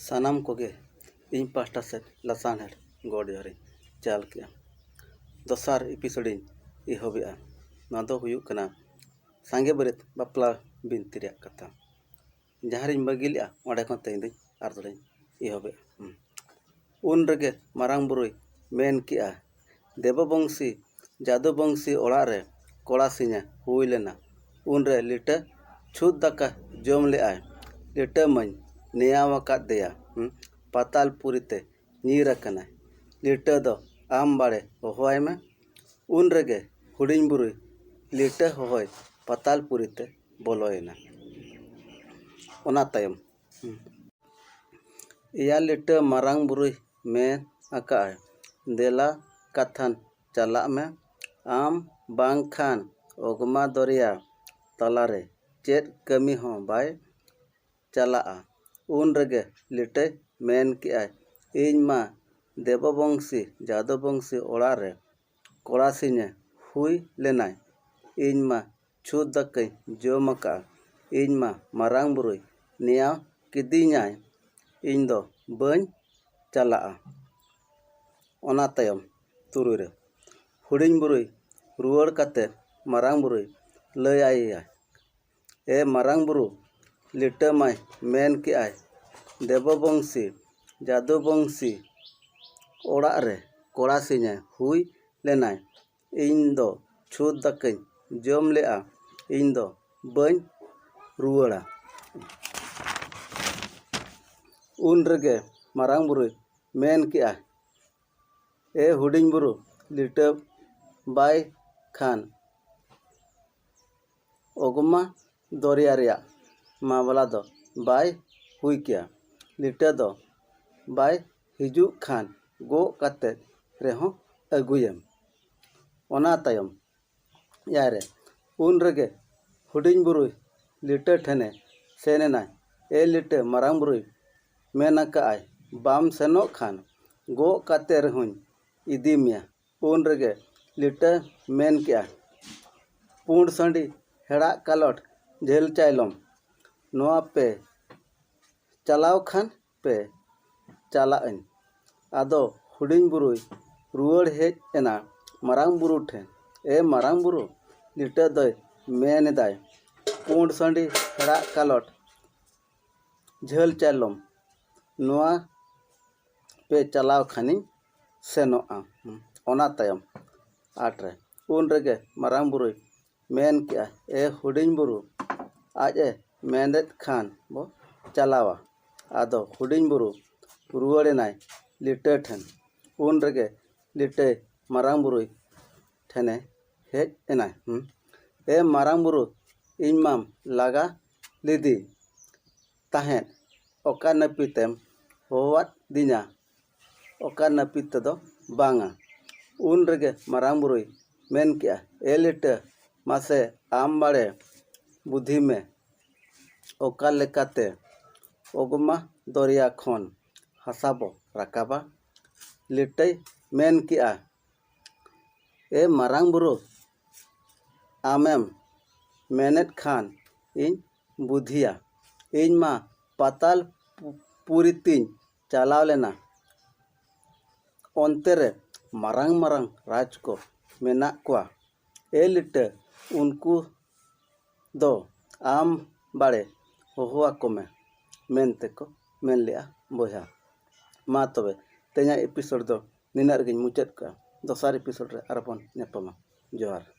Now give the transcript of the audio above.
सानाम कोगे इन pasta से लसान head God जहरी चाल के दोसार एपिसोड इहबेआ सांगे बरेत बापला बिनती कथा जहाँ बगी लेआ ओंडे खन तेज इहबे उन रेगे मारांग बुरुई मेन किया देवबंशी जादुबंशी ओड़ारे कोड़ा सिंह हुई लेना उनरे लिटा छूत दाका जम ले लिटा मई नेयावाकादेया पातालपुरीते नीरकना लिटा दो आम बाड़े होहवाय में उन रेगे हुडिंग बुरुई लिटा होहय पातालपुरीते बोलोयना ओना तायम इया लिटा मारांग बुरुई में आकाय देला कथान चला में आम बांग खान ओगमा दरिया तलारे चेत कमी हो बाय चला उन रेगे लिटे मेन किया इन मा देवबंशी जादुबंशी ओड़ारे कोड़ा सिंह हुई लेना इन मा छूत दाकई जमका इन मा मारांग बुरुई निया किदिኛय इन दो बन चला ओना तायम तुरुई रे हुडिंग बुरुई रुवाड़ काते मारांग बुरुई लय आया ए मारांग बुरु लिटा माय मेन किया देवबंशी जादुबंशी ओड़ारे कोड़ा सिंह हुई लेना इन दो छूत दाकई जम ले इन दो बन रुवाड़ा उन रेगे मारांग बुरुई मेन किया ए हुडिंग बुरु लिटा बाय खान ओगमा दरिया रेया मामला दो बाय हुई किया लिटा दो बाय हिजू खान गो काते रेहों अगुयम ओना तायम यारे उन रेगे हुडिंग बुरुई लिटा ठेने सेनेना ए लिटा मारांग बुरुई मेनका आय बाम सेनो खान गो काते रेहों इदी मिया उन रेगे लिटा मेन किया पुंड संडी हेड़ा कालोट झेल चाइलम नोआ पे चलाव खान पे चला आदो हुडिंग बुरुई रुवाड़ हेज एना मारांग बुरु ठेन ए मारांग बुरु लिटा दय मेन दाय पुंड संडी हेड़ा कालोट झेल चाइलम नोआ पे चलाव खानी सेनोआ ओना तायम आटरे उन रेगे मारांग बुरुई मेन किया ए हुडिंग बुरु आज मेंदेत खान बो चलावा आदो हुडिंग बुरु रुवाड़ेनाय लिटा ठेन उन रेगे लिटा मारांग बुरुई ठेने हेज एनाय ए मारांग बुरु इन माम लागा लिदी ताहें ओका नापितेम होवात दिना ओका नापित दो बांगा उन रेगे मारांग बुरुई मेन किया ए लिटा मासे आम बाड़े बुद्धि में ओका लेकाते ओगमा दरिया खन हसाबो राकाबा लिटाई मेन किया ए मारांग बुरु आमेम मेनेत खान इन बुद्धिया इन मा पाताल पुरीतिन चलाव लेना ओंते रे मारांग मारांग राज को मेना कुआ ए लिटा उनको दो आम बाड़े होहुआ को में मेनते को मेन लिया बोया मा तबे तेना एपिसोड दो निना रेगिन मुचाद का दोसार एपिसोड रे आरबन नेपमा जोहार।